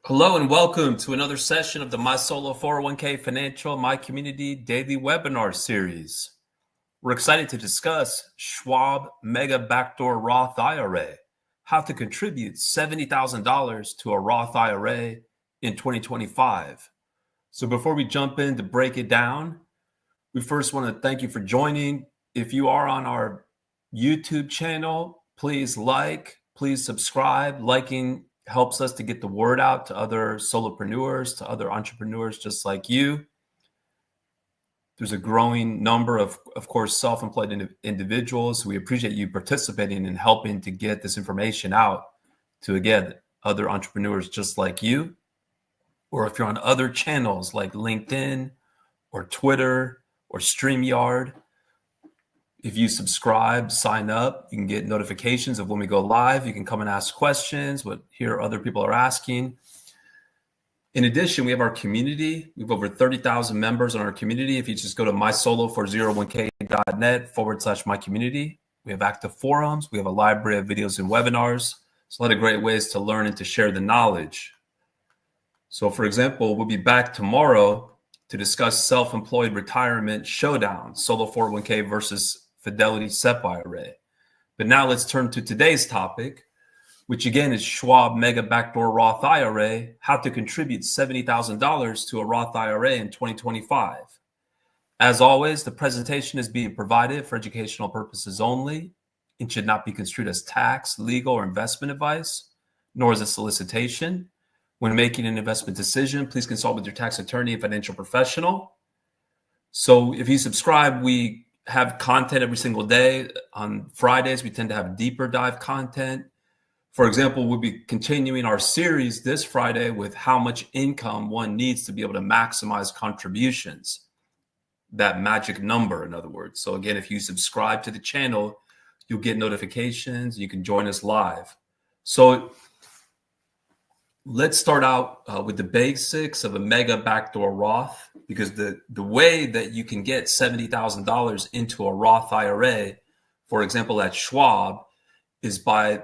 Hello and welcome to another session of the My Solo 401k Financial My Community Daily Webinar Series. We're excited to discuss Schwab Mega Backdoor Roth IRA, how to contribute $70,000 to a Roth IRA in 2025. So before we jump in to break it down, we first want to thank you for joining. If you are on our YouTube channel, please please subscribe. Liking helps us to get the word out to other solopreneurs, to other entrepreneurs just like you. There's a growing number of course, self-employed individuals. We appreciate you participating and helping to get this information out to, again, other entrepreneurs just like you. Or if you're on other channels like LinkedIn or Twitter or StreamYard, if you subscribe, sign up, you can get notifications of when we go live. You can come and ask questions, what here other people are asking. In addition, we have our community. We have over 30,000 members in our community. If you just go to mysolo401k.net/my community, we have active forums. We have a library of videos and webinars. There's a lot of great ways to learn and to share the knowledge. So for example, we'll be back tomorrow to discuss self-employed retirement showdown, solo 401k versus Fidelity SEP IRA. But now let's turn to today's topic, which again is Schwab Mega Backdoor Roth IRA, how to contribute $70,000 to a Roth IRA in 2025. As always, the presentation is being provided for educational purposes only. It should not be construed as tax, legal, or investment advice, nor as a solicitation. When making an investment decision, please consult with your tax attorney and financial professional. So if you subscribe, we have content every single day. On Fridays, we tend to have deeper dive content. For example, we'll be continuing our series this Friday with how much income one needs to be able to maximize contributions. That magic number, in other words. So again, if you subscribe to the channel, you'll get notifications. You can join us live. So let's start out with the basics of a mega backdoor Roth, because the way that you can get $70,000 into a Roth IRA, for example, at Schwab, is by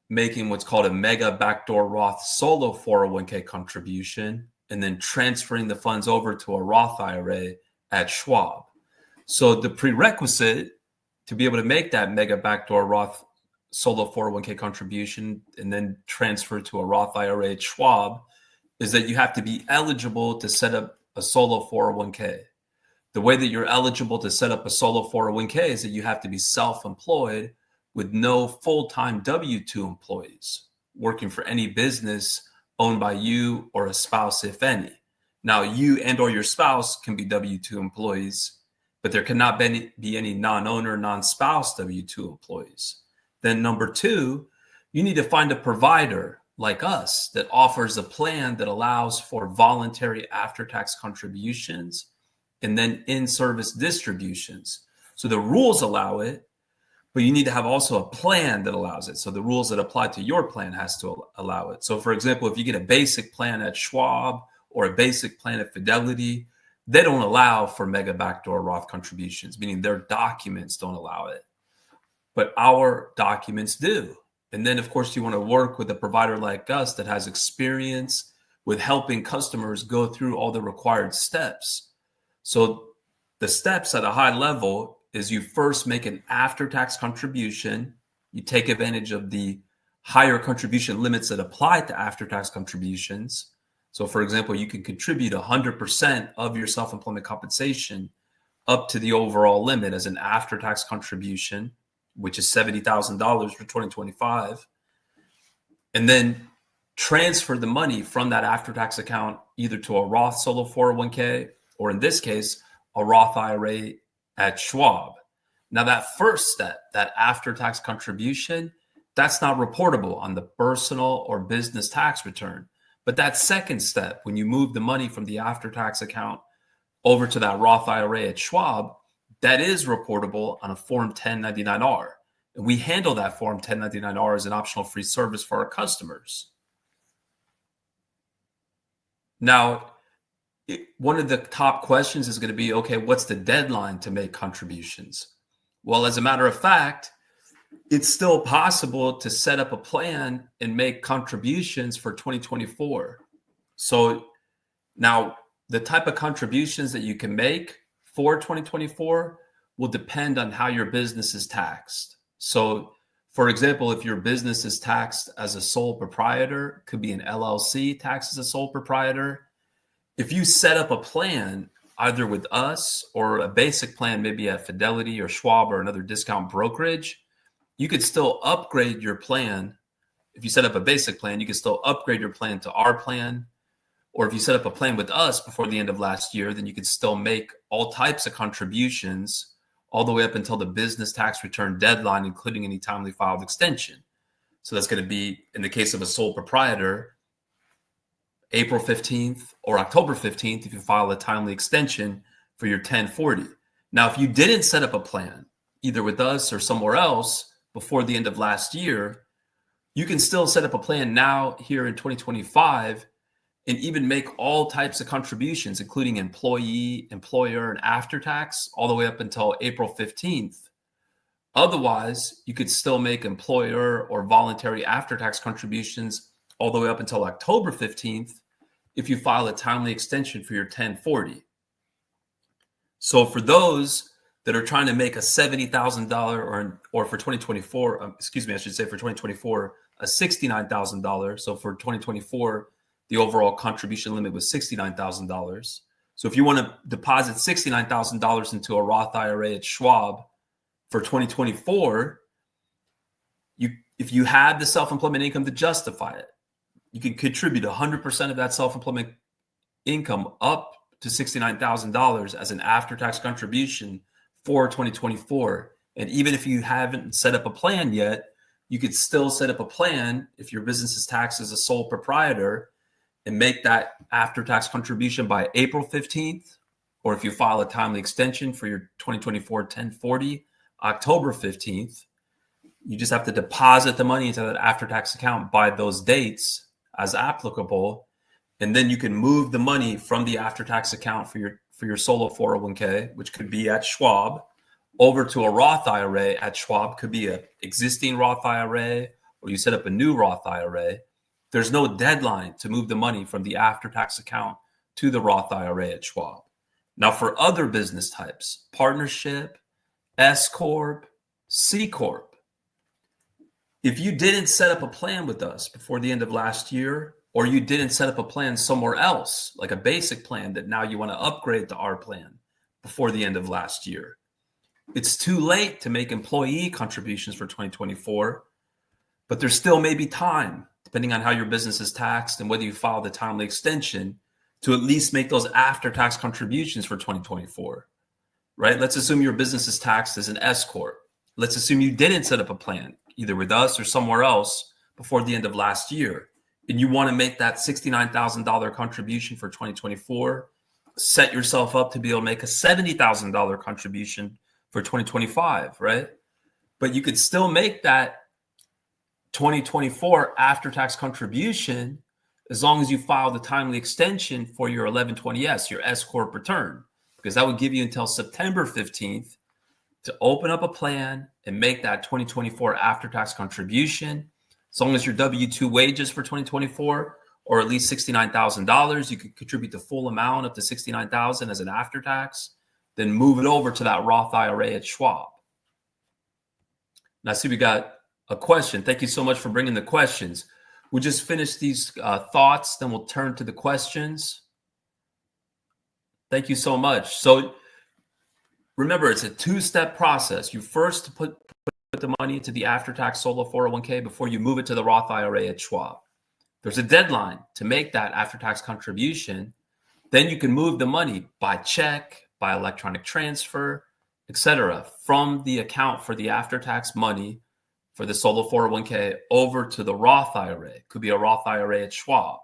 making what's called a mega backdoor Roth solo 401k contribution and then transferring the funds over to a Roth IRA at Schwab. So the prerequisite to be able to make that mega backdoor Roth solo 401k contribution and then transfer to a Roth IRA at Schwab is that you have to be eligible to set up a solo 401k. The way that you're eligible to set up a solo 401k is that you have to be self-employed with no full-time W-2 employees working for any business owned by you or a spouse, if any. Now, you and or your spouse can be W-2 employees, but there cannot be any non-owner, non-spouse W-2 employees. Then number two, you need to find a provider like us that offers a plan that allows for voluntary after-tax contributions and then in-service distributions. So the rules allow it, but you need to have also a plan that allows it. So the rules that apply to your plan has to allow it. So for example, if you get a basic plan at Schwab or a basic plan at Fidelity, they don't allow for mega backdoor Roth contributions, meaning their documents don't allow it. But our documents do. And then, of course, you want to work with a provider like us that has experience with helping customers go through all the required steps. So the steps at a high level is you first make an after-tax contribution. You take advantage of the higher contribution limits that apply to after-tax contributions. So, for example, you can contribute 100% of your self-employment compensation up to the overall limit as an after-tax contribution, which is $70,000 for 2025, and then transfer the money from that after-tax account either to a Roth solo 401k or, in this case, a Roth IRA at Schwab. Now, that first step, that after-tax contribution, that's not reportable on the personal or business tax return. But that second step, when you move the money from the after-tax account over to that Roth IRA at Schwab, that is reportable on a Form 1099-R. And we handle that Form 1099-R as an optional free service for our customers. Now, one of the top questions is going to be, okay, what's the deadline to make contributions? Well, as a matter of fact, it's still possible to set up a plan and make contributions for 2024. So now the type of contributions that you can make for 2024 will depend on how your business is taxed. So for example, if your business is taxed as a sole proprietor, could be an LLC taxed as a sole proprietor. If you set up a plan either with us or a basic plan, maybe at Fidelity or Schwab or another discount brokerage, you could still upgrade your plan. If you set up a basic plan, you can still upgrade your plan to our plan. Or if you set up a plan with us before the end of last year, then you could still make all types of contributions all the way up until the business tax return deadline, including any timely filed extension. So that's going to be, in the case of a sole proprietor, April 15th or October 15th if you file a timely extension for your 1040. Now, if you didn't set up a plan, either with us or somewhere else before the end of last year, you can still set up a plan now here in 2025 and even make all types of contributions, including employee, employer, and after tax, all the way up until April 15th. Otherwise, you could still make employer or voluntary after tax contributions all the way up until October 15th if you file a timely extension for your 1040. So for those that are trying to make a $70,000 or for 2024, I should say for 2024, a $69,000. So for 2024, the overall contribution limit was $69,000. So if you want to deposit $69,000 into a Roth IRA at Schwab for 2024, if you had the self-employment income to justify it, you can contribute 100% of that self-employment income up to $69,000 as an after-tax contribution for 2024. And even if you haven't set up a plan yet, you could still set up a plan if your business is taxed as a sole proprietor and make that after-tax contribution by April 15th, or if you file a timely extension for your 2024 1040, October 15th, you just have to deposit the money into that after-tax account by those dates as applicable, and then you can move the money from the after-tax account for your solo 401k, which could be at Schwab, over to a Roth IRA at Schwab. Could be an existing Roth IRA, or you set up a new Roth IRA. There's no deadline to move the money from the after-tax account to the Roth IRA at Schwab. Now, for other business types, partnership, S Corp, C Corp, if you didn't set up a plan with us before the end of last year, or you didn't set up a plan somewhere else, like a basic plan that now you want to upgrade to our plan before the end of last year, it's too late to make employee contributions for 2024, but there still may be time, depending on how your business is taxed and whether you file the timely extension, to at least make those after-tax contributions for 2024, right? Let's assume your business is taxed as an S Corp. Let's assume you didn't set up a plan, either with us or somewhere else before the end of last year, and you want to make that $69,000 contribution for 2024, set yourself up to be able to make a $70,000 contribution for 2025, right? But you could still make that 2024 after-tax contribution as long as you file the timely extension for your 1120S, your S Corp return, because that would give you until September 15th to open up a plan and make that 2024 after-tax contribution. As long as your W-2 wages for 2024 or at least $69,000, you could contribute the full amount up to $69,000 as an after-tax, then move it over to that Roth IRA at Schwab. Now, I see we got a question. Thank you so much for bringing the questions. We'll just finish these thoughts, then we'll turn to the questions. Thank you so much. So remember, it's a two-step process. You first put the money into the after-tax solo 401k before you move it to the Roth IRA at Schwab. There's a deadline to make that after-tax contribution. Then you can move the money by check, by electronic transfer, etc., from the account for the after-tax money for the solo 401k over to the Roth IRA. Could be a Roth IRA at Schwab.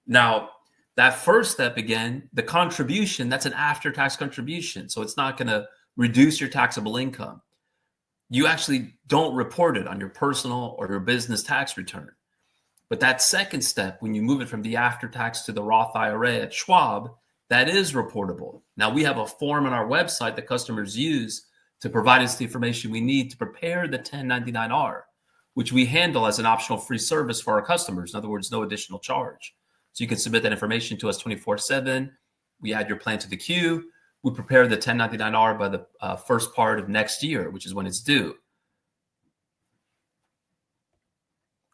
Now, that first step, again, the contribution, that's an after-tax contribution. So it's not going to reduce your taxable income. You actually don't report it on your personal or your business tax return. But that second step, when you move it from the after-tax to the Roth IRA at Schwab, that is reportable. Now, we have a form on our website that customers use to provide us the information we need to prepare the 1099-R, which we handle as an optional free service for our customers. In other words, no additional charge. So you can submit that information to us 24/7. We add your plan to the queue. We prepare the 1099-R by the first part of next year, which is when it's due.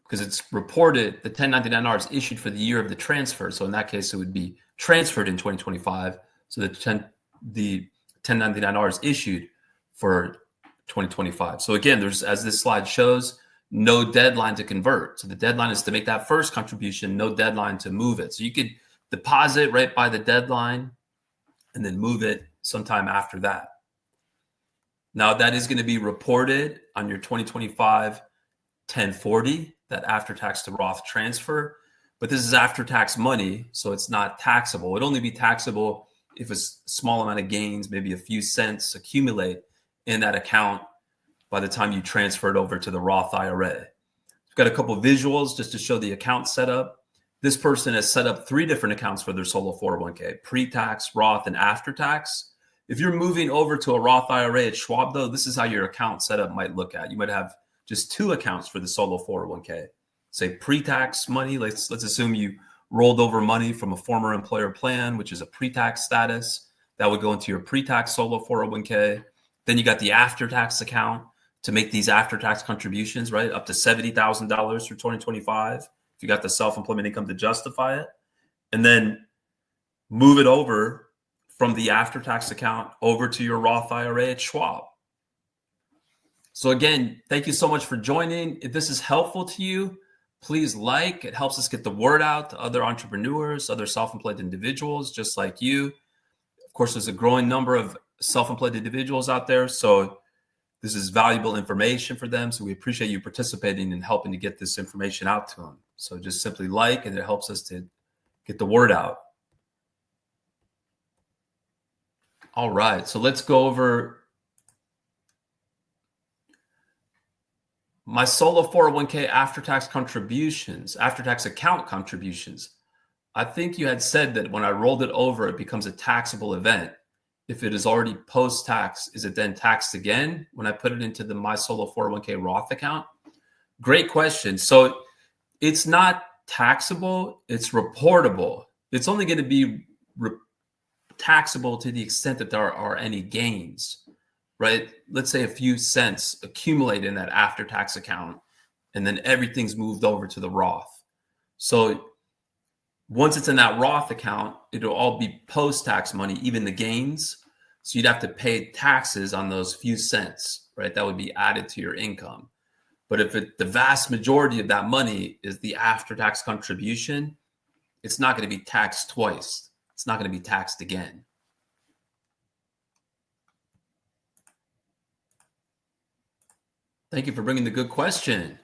Because it's reported the 1099-R is issued for the year of the transfer. So in that case, it would be transferred in 2025. So the 1099-R is issued for 2025. So again, there's, as this slide shows, no deadline to convert. So the deadline is to make that first contribution, no deadline to move it. So you could deposit right by the deadline and then move it sometime after that. Now that is going to be reported on your 2025 1040, that after-tax to Roth transfer, but this is after-tax money, so it's not taxable. It'd only be taxable if a small amount of gains, maybe a few cents, accumulate in that account by the time you transfer it over to the Roth IRA. We've got a couple of visuals just to show the account setup. This person has set up 3 different accounts for their solo 401k, pre-tax, Roth, and after-tax. If you're moving over to a Roth IRA at Schwab, though, this is how your account setup might look at. You might have just 2 accounts for the solo 401k. Say pre-tax money. Let's assume you rolled over money from a former employer plan, which is a pre-tax status. That would go into your pre-tax solo 401k. Then you got the after-tax account to make these after-tax contributions, right? Up to $70,000 for 2025. If you got the self-employment income to justify it. And then move it over from the after-tax account over to your Roth IRA at Schwab. So again, thank you so much for joining. If this is helpful to you, please like. It helps us get the word out to other entrepreneurs, other self-employed individuals just like you. Of course, there's a growing number of self-employed individuals out there, so this is valuable information for them. So we appreciate you participating and helping to get this information out to them. So just simply like, and it helps us to get the word out. All right, so let's go over my solo 401k after-tax contributions, after-tax account contributions. I think you had said that when I rolled it over, it becomes a taxable event. If it is already post-tax, is it then taxed again when I put it into the my solo 401k Roth account? Great question. So it's not taxable, it's reportable. It's only going to be taxable to the extent that there are any gains. Right? Let's say a few cents accumulate in that after-tax account, and then everything's moved over to the Roth. So once it's in that Roth account, it'll all be post-tax money, even the gains. So you'd have to pay taxes on those few cents, right? That would be added to your income. But if the vast majority of that money is the after-tax contribution, it's not going to be taxed twice. It's not going to be taxed again. Thank you for bringing the good question.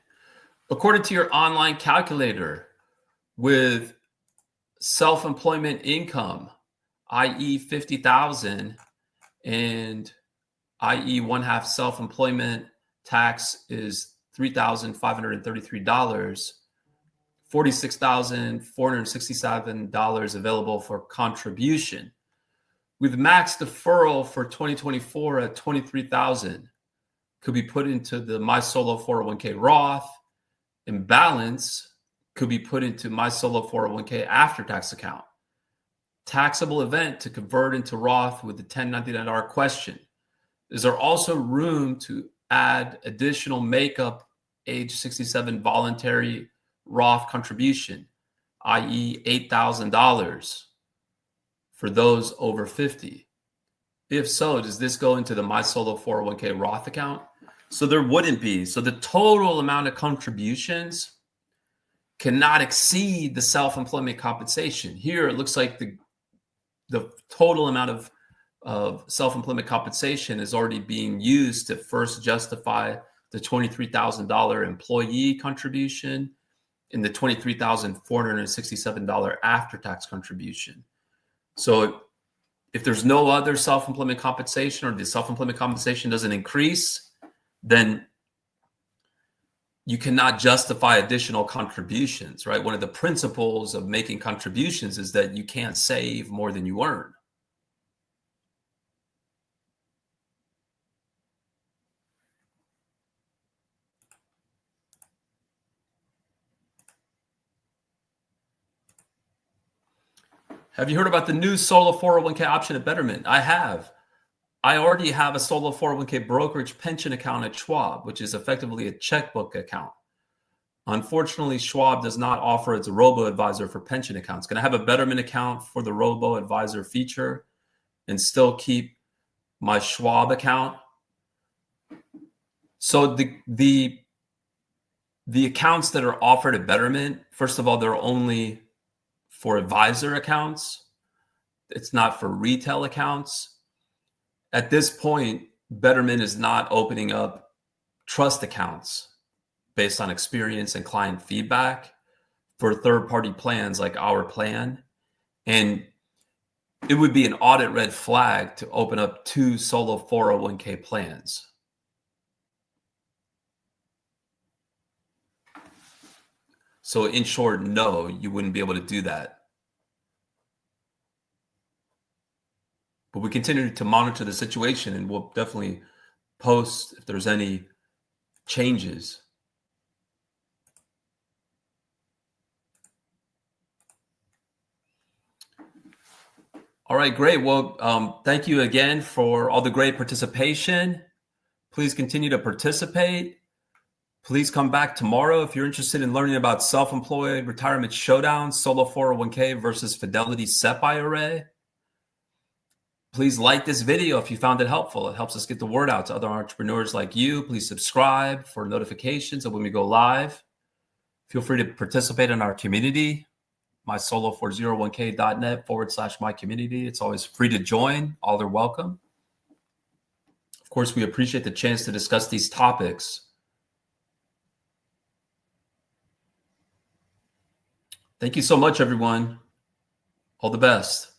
According to your online calculator, with self-employment income, i.e. 50,000, and i.e. 1/2 self-employment tax is $3,533, $46,467 available for contribution. With max deferral for 2024 at $23,000. Could be put into the My Solo 401k Roth, and balance could be put into My Solo 401k after-tax account. Taxable event to convert into Roth with the 1099-R question. Is there also room to add additional makeup age 67 voluntary Roth contribution, i.e. $8,000 for those over 50? If so, does this go into the My Solo 401k Roth account? So there wouldn't be. So the total amount of contributions cannot exceed the self-employment compensation. Here, it looks like the total amount of self-employment compensation is already being used to first justify the $23,000 employee contribution and the $23,467 after-tax contribution. So if there's no other self-employment compensation, or the self-employment compensation doesn't increase, then you cannot justify additional contributions, right? One of the principles of making contributions is that you can't save more than you earn. Have you heard about the new solo 401k option at Betterment? I have. I already have a solo 401k brokerage pension account at Schwab, which is effectively a checkbook account. Unfortunately, Schwab does not offer its robo-advisor for pension accounts. Can I have a Betterment account for the robo-advisor feature and still keep my Schwab account? So the accounts that are offered at Betterment, first of all, they're only for advisor accounts. It's not for retail accounts. At this point, Betterment is not opening up trust accounts based on experience and client feedback for third-party plans like our plan. And it would be an audit red flag to open up 2 solo 401k plans. So in short, no, you wouldn't be able to do that. But we continue to monitor the situation, and we'll definitely post if there's any changes. All right, great. Well, thank you again for all the great participation. Please continue to participate. Please come back tomorrow if you're interested in learning about self-employed retirement showdown, solo 401k versus Fidelity SEP IRA. Please like this video if you found it helpful. It helps us get the word out to other entrepreneurs like you. Please subscribe for notifications of when we go live. Feel free to participate in our community, mysolo401k.net/my community. It's always free to join. All are welcome. Of course, we appreciate the chance to discuss these topics. Thank you so much, everyone. All the best.